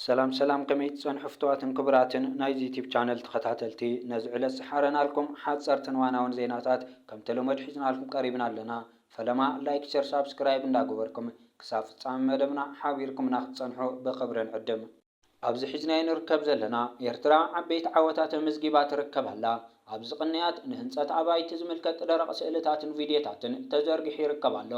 سلام كميت صن حفتواتن كبراتن نايز يوتيوب channel تخاتلتي نزعل سحرنا لكم حاصرتن وانا زيناتات كم تلومد حزنا لكم قريبنا لنا فلما لايك شير سبسكرايب እንዳገበርኩም ክሳፍ ጻም መደብና ሓቢርኩም ናኽጽንሑ በخبرن ዕድም ኣብዚ ሕዝና ይንርከብ ዘለና ኤርትራ ዓበይት ዓወታት ምዝጊባ ትርከባላ ኣብዚ ቅንያት ንህንጸት ኣባይቲ ዝምልከት ደረቕ ስእልታትን ቪድዮታትን ተዘርጊሑ ይርከባሎ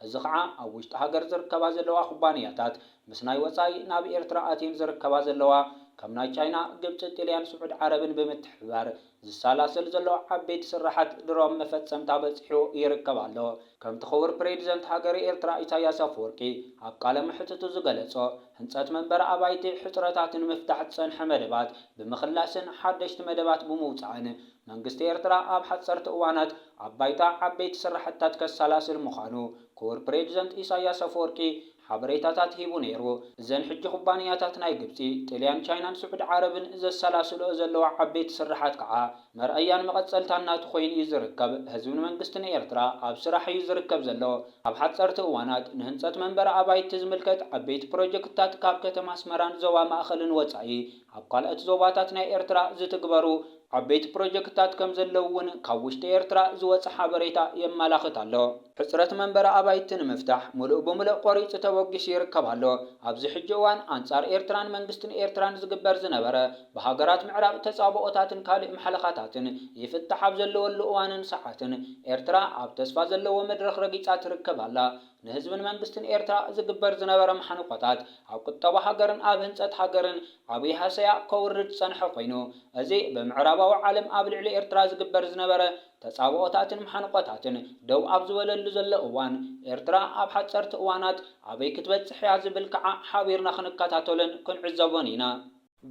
እዚ ከዓ ኣብ ውሽጢ ሃገር ዝርከባ ዘለዋ ኩባንያታት ምስ ናይ ወጻኢ ናብ ኤርትራ ኣትየን ዝርከባ ዘለዋ ከም ናይ ቻይና ግብጽ ጣልያን ስዑድ ዓረብን ብምትሕባር ዝሳላሰል ዘሎ ዓበይት ስራሓት ድሮም መፈጸምታ በጽሑ ይርከባሎ ከም ተኸውር ፕሬዚደንት ሃገር ኤርትራ ኢሳያስ አፈወርቂ ኣብ ቃለ መሕትቱ ዝገለጾ ህንጸት መንበር ኣባይቲ ሕጽረታትን ምፍታሕ ጸንሐ መደባት ብምኽላስን ሓደሽቲ መደባት ብምውጻዕን መንግስቲ ኤርትራ ኣብ ሓጸርቲ እዋናት ኣባይታ ዓበይቲ ስራሕታት ከሳላስል ምዃኑ ክቡር ፕሬዚደንት ኢሳያስ አፈወርቂ ሓበሬታታት ሂቡ ነይሩ እዘን ሕጂ ኩባንያታት ናይ ግብጺ ጣልያን ቻይናን ስዑድ ዓረብን ዘሳላስሉ ዘለዋ ዓበይቲ ስራሓት ከዓ መርአያን መቐጸልታናት ኮይኑ ይዝርከብ ህዝብን መንግስትን ኤርትራ ኣብ ስራሕ እዩ ዝርከብ ዘሎ ኣብ ሓጸርቲ እዋናት ንህንጸት መንበር ኣባይቲ ዝምልከት ዓበይቲ ፕሮጀክትታት ካብ ከተማ ኣስመራን ዞባ ማእኸልን ወጻኢ ኣብ ካልኦት ዞባታት ናይ ኤርትራ ዝትግበሩ ዓበይቲ ፕሮጀክትታት ከም ዘለውን ካብ ውሽጢ ኤርትራ ዝወጽእ ሓበሬታ የመላኽት ኣሎ ሕጽረት መንበር ኣባይቲ ንምፍታሕ ሙሉእ ብምሉእ ቆሪጽ ተወጊሽ ይርከባሎ ኣብዚ ሕጂ እዋን አንጻር ኤርትራን መንግስትን ኤርትራን ዝግበር ዝነበረ በሃገራት ምዕራብ ተጻብኦታትን ካልእ መሓለኻታትን ይፍታሕ ኣብ ዘለወሉ እዋንን ሰዓትን ኤርትራ ኣብ ተስፋ ዘለዎ መድረኽ ረጊጻ ትርከባላ ንህዝብን መንግስትን ኤርትራ ዝግበር ዝነበረ መሓንቆታት ኣብ ቁጠባ ሃገርን ኣብ ህንጸት ሃገርን ዓብይ ሃሰያ ከውርድ ጸንሐ ኮይኑ እዚ ብምዕራባዊ ዓለም ኣብ ልዕሊ ኤርትራ ዝግበር ዝነበረ ተጻብኦታትን መሓንቆታትን ደው ኣብ ዝበለሉ ዘሎ እዋን ኤርትራ ኣብ ሓጸርቲ እዋናት ኣበይ ክትበጽሕ እያ ዝብል ከዓ ሓቢርና ክንከታተልን ክንዕዘቦን ኢና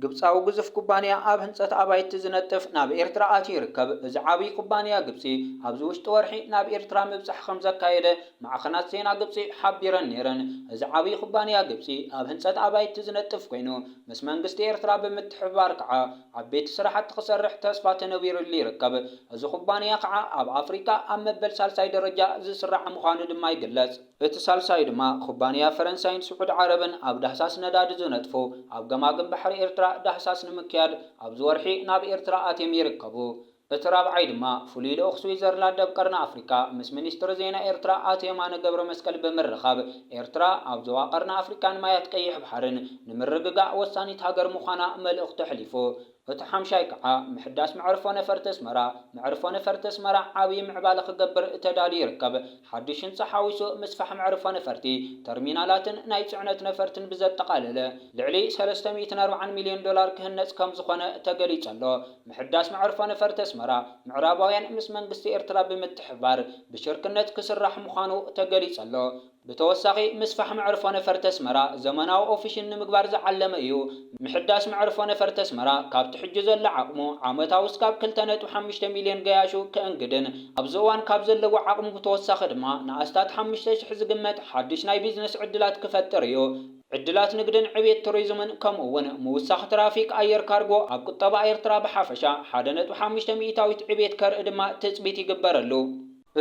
ግብጻዊ ግዙፍ ኩባንያ ኣብ ህንጸት ኣባይቲ ዝነጥፍ ናብ ኤርትራ ኣትዩ ይርከብ እዚ ዓብይ ኩባንያ ግብጺ ኣብዚ ውሽጢ ወርሒ ናብ ኤርትራ ምብጻሕ ከም ዘካየደ ማዕኸናት ዜና ግብጺ ሓቢረን ነይረን እዚ ዓብይ ኩባንያ ግብጺ ኣብ ህንጸት ኣባይቲ ዝነጥፍ ኮይኑ ምስ መንግስቲ ኤርትራ ብምትሕብባር ከዓ ዓበይቲ ስራሕቲ ክሰርሕ ተስፋ ተነቢሩሉ ይርከብ እዚ ኩባንያ ከዓ ኣብ ኣፍሪካ ኣብ መበል ሳልሳይ ደረጃ ዝስራዕ ምዃኑ ድማ ይግለጽ እቲ ሳልሳይ ድማ ኩባንያ ፈረንሳይን ስዑድ ዓረብን ኣብ ዳህሳስ ነዳዲ ዝነጥፉ ኣብ ገማግም ባሕሪ ኤርትራ ዳህሳስ ንምክያድ ኣብ ዝወርሒ ናብ ኤርትራ ኣትዮም ይርከቡ እቲ ራብዓይ ድማ ፍሉይ ልኡኽ ስዊዘርላንድ ኣብ ቀርኒ ኣፍሪካ ምስ ሚኒስትር ዜና ኤርትራ ኣቶ የማነ ገብረ መስቀል ብምርኻብ ኤርትራ ኣብ ዞባ ቀርኒ ኣፍሪካን ማያት ቀይሕ ባሕርን ንምርግጋእ ወሳኒት ሃገር ምዃና መልእኽቲ ኣሕሊፉ እቲ ሓምሻይ ከዓ ምሕዳስ መዕርፎ ነፈርቲ ኣስመራ መዕርፎ ነፈርቲ ኣስመራ ዓብይ ምዕባለ ክገብር ተዳልዩ ይርከብ ሓድሽ ህንጻ ሓዊሱ ምስፋሕ መዕርፎ ነፈርቲ ተርሚናላትን ናይ ጽዕነት ነፈርትን ብዘጠቓለለ ልዕሊ $340 ሚልዮን ክህነጽ ከም ዝኾነ ተገሊጹ ኣሎ ምሕዳስ መዕርፎ ነፈርቲ ኣስመራ ምዕራባውያን ምስ መንግስቲ ኤርትራ ብምትሕብባር ብሽርክነት ክስራሕ ምዃኑ ተገሊጹ ኣሎ ብተወሳኺ ምስፋሕ መዕርፎ ነፈርቲ ኣስመራ ዘመናዊ ኦፊሽን ንምግባር ዝዓለመ እዩ ምሕዳስ መዕርፎ ነፈርቲ ኣስመራ ካብቲ ሕጂ ዘሎ ዓቕሙ ዓመታዊ እስካብ 2.5 ሚልዮን ገያሹ ከእንግድን ኣብዚ እዋን ካብ ዘለዎ ዓቕሙ ብተወሳኺ ድማ ንኣስታት 5,000 ዝግመት ሓድሽ ናይ ቢዝነስ ዕድላት ክፈጥር እዩ ዕድላት ንግድን ዕብየት ቱሪዝምን ከምኡውን ምውሳኽ ትራፊክ ኣየር ካርጎ ኣብ ቁጠባ ኤርትራ ብሓፈሻ 1.5 ሚእታዊት ዕብየት ከርኢ ድማ ትጽቢት ይግበረሉ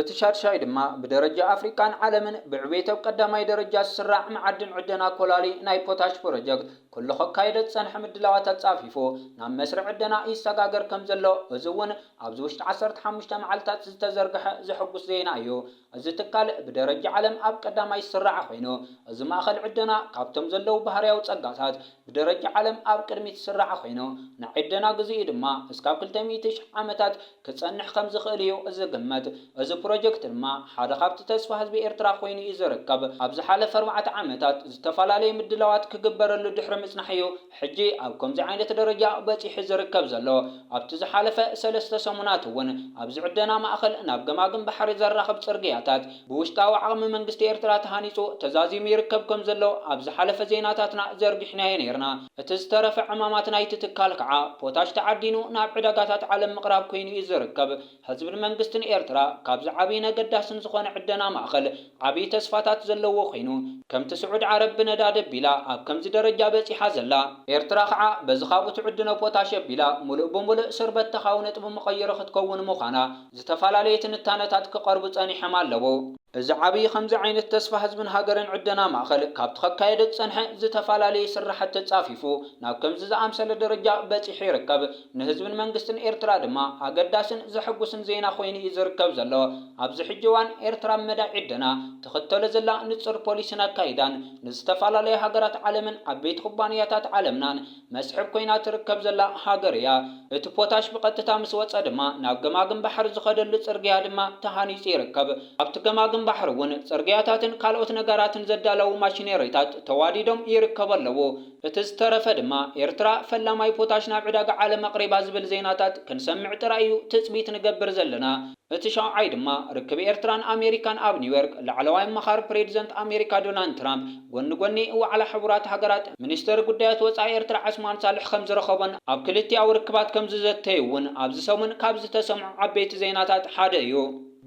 እቲ ሻድሻይ ድማ ብደረጃ ኣፍሪካን ዓለምን ብዕብየት ቀዳማይ ደረጃ ዝስራዕ መዓድን ዕደና ኮላሊ ናይ ፖታሽ ፕሮጀክት ኩሉ ከካይደት ጸንሐ ምድላዋት ተጻፊፉ ናብ መስርዕ ዕደና ይሰጋገር ከም ዘሎ እዚ እውን ኣብዚ ውሽጢ 15 መዓልታት ዝተዘርግሐ ዝሕጉስ ዜና እዩ እዚ ትካል ብደረጃ ዓለም ኣብ ቀዳማይ ዝስራዕ ኮይኑ እዚ ማእኸል ዕደና ካብቶም ዘለው ባህርያዊ ጸጋታት ብደረጃ ዓለም ኣብ ቅድሚት ዝስራዕ ኮይኑ ናይ ዕደና ግዜኡ ድማ እስካብ 200 ዓመታት ክጸንሕ ከም ዝኽእል እዩ ዝግመት እዚ ፕሮጀክት ድማ ሓደ ካብቲ ተስፋ ህዝቢ ኤርትራ ኮይኑ እዩ ዝርከብ ኣብ ዝሓለፈ 4 ዓመታት ዝተፈላለዩ ምድላዋት ክግበረሉ ድሕሪ ምጽናሕ እዩ ሕጂ ኣብ ከምዚ ዓይነት ደረጃ በጺሑ ዝርከብ ዘሎ ኣብቲ ዝሓለፈ 3 ሰሙናት እውን ኣብዚ ዕደና ማእኸል ናብ ገማግም ባሕሪ ዘራኽብ ጽርግያታት ብውሽጣዊ ዓቕሚ መንግስቲ ኤርትራ ተሃኒጹ ተዛዚሙ ይርከብ ከም ዘሎ ኣብ ዝሓለፈ ዜናታትና ዘርጊሕናዮ ነርና እቲ ዝተረፈ ዕማማት ናይቲ ትካል ከዓ ፖታሽ ተዓዲኑ ናብ ዕዳጋታት ዓለም ምቕራብ ኮይኑ እዩ ዝርከብ ህዝብን መንግስትን ኤርትራ ካብዚ ዓብይ ነገዳስን ዝኾነ ዕደና ማእኸል ዓብይ ተስፋታት ዘለዎ ኮይኑ ከምቲ ስዑድ ዓረብ ብነዳዲ ኣቢላ ኣብ ከምዚ ደረጃ በጺሓ ዘላ ኤርትራ ከዓ በዚ ካብኡ ትዕድኖ ፖታሽ ኣቢላ ሙሉእ ብምሉእ ስርበት ተኻውነት ብምቐየሮ ክትከውን ምዃና ዝተፈላለየ ትንታነታት ክቐርቡ ጸኒሖም ኣለዎ እዚ ዓብይ ከምዚ ዓይነት ተስፋ ህዝብን ሃገርን ዕደና ማእኸል ካብ ተኸካየደ ፀንሐ ዝተፈላለየ ስራሕቲ ተጻፊፉ ናብ ከምዚ ዝኣምሰለ ደረጃ በፂሑ ይርከብ። ንህዝብን መንግስትን ኤርትራ ድማ ኣገዳስን ዘሐጉስን ዜና ኮይኑ ይዝርከብ ዘሎ። ኣብዚ ሕጂ እዋን ኤርትራ መዳይ ዕደና ተኸተለ ዘላ ንጹር ፖሊስን ኣካይዳን ንዝተፈላለየ ሃገራት ዓለምን ዓበይቲ ኩባንያታት ዓለምናን መስሕብ ኮይና ትርከብ ዘላ ሃገር እያ። እቲ ፖታሽ ብቐጥታ ምስ ወፀ ድማ ናብ ገማግም ባሕሪ ዝኸደሉ ጽርግያ ድማ ተሃኒጹ ይርከብ። ኣብቲ ገማግም ባሕሪ እውን ጽርግያታትን ካልኦት ነገራትን ዘዳለው ማሽነሪታት ተዋዲዶም ይርከቡ ኣለዎ። እቲ ዝተረፈ ድማ ኤርትራ ፈላማይ ፖታሽ ናብ ዕዳጋ ዓለም ኣቕሪባ ዝብል ዜናታት ክንሰምዕ ጥራይ እዩ ትፅቢት ንገብር ዘለና። እቲ ሻውዓይ ድማ ርክብ ኤርትራን ኣሜሪካን ኣብ ኒውዮርክ ላዕለዋይ ኣማኻሪ ፕሬዚደንት ኣሜሪካ ዶናልድ ትራምፕ ጎኒ ጎኒ ዋዕላ ሕቡራት ሃገራት ሚኒስተር ጉዳያት ወፃኢ ኤርትራ ዑስማን ሳልሕ ከም ዝረኸቦን ኣብ ክልቲኣዊ ርክባት ከም ዝዘተዩ እውን ኣብዚ ሰሙን ካብ ዝተሰምዑ ዓበይቲ ዜናታት ሓደ እዩ።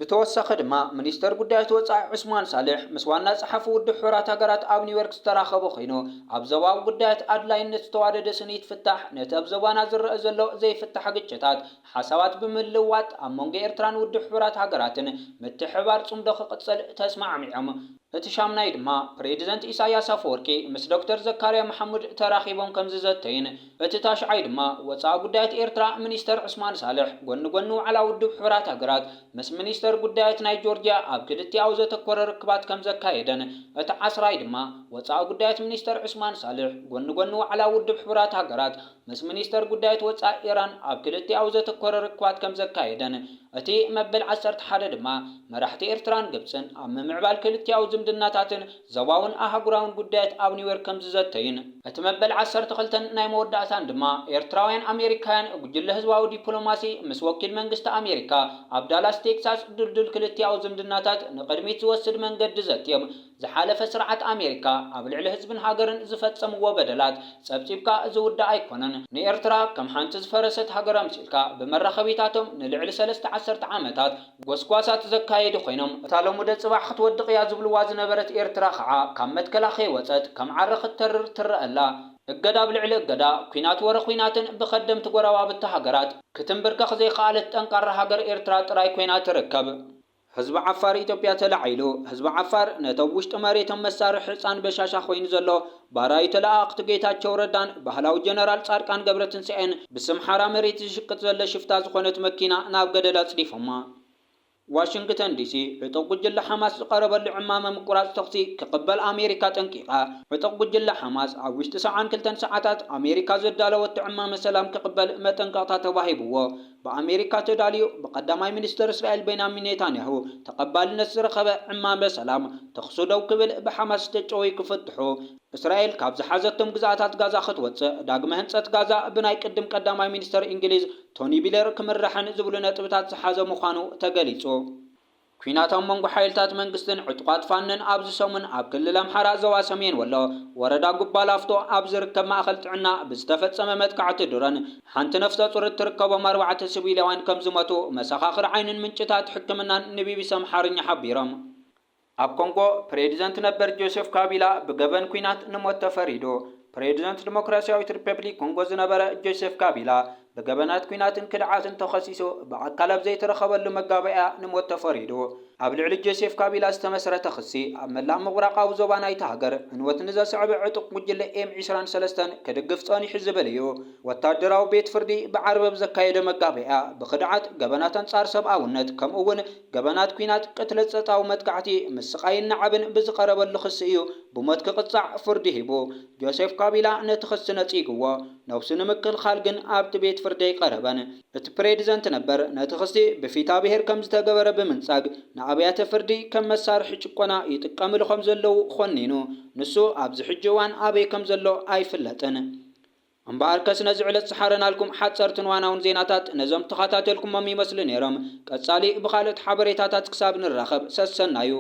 ብተወሳኺ ድማ ሚኒስተር ጉዳያት ወፃኢ ዑስማን ሳልሕ ምስ ዋና ጸሓፊ ውድብ ሕቡራት ሃገራት ኣብ ኒውዮርክ ዝተራኸቡ ኮይኑ ኣብ ዞባዊ ጉዳያት ኣድላይነት ዝተዋደደ ስኒት ፍታሕ ነቲ ኣብ ዞባና ዝረአ ዘሎ ዘይፍታሕ ግጭታት ሓሳባት ብምልውዋጥ ኣብ መንጎ ኤርትራን ውድብ ሕቡራት ሃገራትን ምትሕብባር ጽምዶ ክቕጽል ተስማዕሚዖም። እቲ ሻምናይ ድማ ፕሬዚደንት ኢሳያስ አፈወርቂ ምስ ዶክተር ዘካርያ መሐሙድ ተራኺቦም ከም ዝዘተይን እቲ ታሽዓይ ድማ ወፃኢ ጉዳያት ኤርትራ ሚኒስተር ዑስማን ሳልሕ ጎኒ ጎኒ ዋዕላ ውድብ ሕቡራት ሃገራት ምስ ሚኒስተር ጉዳያት ናይ ጆርጅያ ኣብ ክልቲኣዊ ዘተኮረ ርክባት ከም ዘካየደን እቲ ዓስራይ ድማ ወፃኢ ጉዳያት ሚኒስተር ዑስማን ሳልሕ ጎኒ ጎኒ ዋዕላ ውድብ ሕቡራት ሃገራት ምስ ሚኒስተር ጉዳያት ወፃኢ ኢራን ኣብ ክልቲኣዊ ዘተኮረ ርክባት ከም ዘካየደን እቲ መበል 11 ድማ መራሕቲ ኤርትራን ግብፅን ኣብ ምምዕባል ክልቲኣዊ ዝምድናታትን ዞባውን ኣህጉራውን ጉዳያት ኣብ ኒውዮርክ ከም ዝዘተይን እቲ መበል 12 ናይ መወዳእታን ድማ ኤርትራውያን ኣሜሪካውያን ጉጅለ ህዝባዊ ዲፕሎማሲ ምስ ወኪል መንግስቲ ኣሜሪካ ኣብ ዳላስ ቴክሳስ ድልድል ክልቲኣዊ ዝምድናታት ንቅድሚት ዝወስድ መንገዲ ዘትዮም ዝሓለፈ ስርዓት ኣሜሪካ ኣብ ልዕሊ ህዝብን ሃገርን ዝፈጸምዎ በደላት ጸብጺብካ ዝውዳእ ኣይኮነን። ንኤርትራ ከም ሓንቲ ዝፈረሰት ሃገር ኣምሲልካ ብመራኸቢታቶም ንልዕሊ 3 ዓመታት ጎስጓሳት ዘካየዱ ኮይኖም እታ ሎሙደ ጽባሕ ክትወድቕ እያ ዝብልዋ ዝነበረት ኤርትራ ከዓ ካብ መትከላኸይ ወፀት ከም ዓረ ክትተርር ትረአላ። እገዳ ብልዕሊ እገዳ ኩናት ወረ ኩናትን ብኸደምቲ ጎረባብቲ ሃገራት ክትንብርከኽ ዘይከኣለት ጠንካራ ሃገር ኤርትራ ጥራይ ኮይና ትርከብ። ህዝቢ ዓፋር ኢትዮጵያ ተላዒሉ ህዝቢ ዓፋር ነቶም ውሽጢ መሬቶም መሳርሒ ህፃን በሻሻ ኮይኑ ዘሎ ባራይ ተላኣኽቲ ጌታቸው ረዳን ባህላዊ ጀነራል ጻድቃን ገብረትንሳኤን ብስም ሓራ መሬት ዝሽቅጥ ዘለ ሽፍታ ዝኾነት መኪና ናብ ገደል ኣጽዲፎማ። ዋሽንግተን ዲሲ ዕጡቕ ጉጅለ ሓማስ ዝቐረበሉ ዕማመ ምቁራጽ ተኽሲ ክቕበል ኣሜሪካ ጠንቂቓ። ዕጡቕ ጉጅለ ሓማስ ኣብ ውሽጢ 72 ሰዓታት ኣሜሪካ ዘዳለወት ዕማመ ሰላም ክቕበል መጠንቀቕታ ተባሂብዎ። በአሜሪካ ተዳልዩ በቀዳማይ ሚኒስትር እስራኤል ቤንያሚን ኔታንያሁ ተቀባልነት ዝረኸበ ዕማመ ሰላም ተኽሱ ደው ክብል ብሓማስ ተጨወይ ክፍትሑ እስራኤል ካብ ዝሓዘቶም ግዛኣታት ጋዛ ክትወፅእ ዳግመ ህንፀት ጋዛ ብናይ ቅድም ቀዳማይ ሚኒስትር እንግሊዝ ቶኒ ብሌር ክምራሕን ዝብሉ ነጥብታት ዝሓዘ ምዃኑ ተገሊጹ። ኩናት ኣብ መንጎ ሓይልታት መንግስትን ዕጡቃት ፋኖን ኣብዚ ሰሙን ኣብ ክልል ኣምሓራ ዞባ ሰሜን ወሎ ወረዳ ጉባላፍቶ ኣብ ዝርከብ ማእኸል ጥዕና ብዝተፈጸመ መጥቃዕቲ ድሮን ሓንቲ ነፍሰ ጡር እትርከቦም 4 ሲቪላውያን ከም ዝሞቱ መሰኻኽር ዓይንን ምንጭታት ሕክምናን ንቢቢሲ ኣምሓርኛ ሓቢሮም። ኣብ ኮንጎ ፕሬዚደንት ነበር ጆሴፍ ካቢላ ብገበን ኩናት ንሞት ተፈሪዱ። ፕሬዚደንት ዲሞክራሲያዊት ሪፐብሊክ ኮንጎ ዝነበረ ጆሴፍ ካቢላ ብገበናት ኩናትን ክድዓትን ተኸሲሱ ብኣካል ኣብ ዘይተረኸበሉ መጋበያ ንሞት ተፈሪዱ። ኣብ ልዕሊ ጆሴፍ ካቢላ ዝተመስረተ ክሲ ኣብ መላእ ምብራቃዊ ዞባ ናይቲ ሃገር ዕንወት ንዘስዕብ ዕጡቕ ጉጅለ M23 ክድግፍ ጸኒሑ ዝብል እዩ። ወታደራዊ ቤት ፍርዲ ብዓርበብ ዘካየደ መጋበያ ብክድዓት ገበናት አንጻር ሰብኣውነት ከምኡ እውን ገበናት ኩናት ቅትለት ጸጣዊ መጥቃዕቲ ምስ ስቃይን ናዕብን ብዝቀረበሉ ክሲ እዩ ብሞት ክቅጻዕ ፍርዲ ሂቡ። ጆሴፍ ካቢላ ነቲ ክሲ ነጺግዎ ነብሱ ንምክልኻል ግን ኣብቲ ቤት ፍርዲ ይቀረበን። እቲ ፕሬዚደንት ነበር ነቲ ክሲ ብፊታ ብሔር ከም ዝተገበረ ብምንጻግ ንኣብያተ ፍርዲ ከም መሳርሒ ጭቆና ይጥቀምሉ ከም ዘለው ኾኒኑ ንሱ ኣብዚ ሕጂ እዋን ኣበይ ከም ዘሎ ኣይፍለጥን። እምበኣር ከስ ነዚ ዕለት ዝሓረናልኩም ሓፀርትን ዋናውን ዜናታት ነዞም ተኸታተልኩሞም ይመስሉ ነይሮም። ቀጻሊ ብኻልኦት ሓበሬታታት ክሳብ ንራኸብ ሰሰናዩ።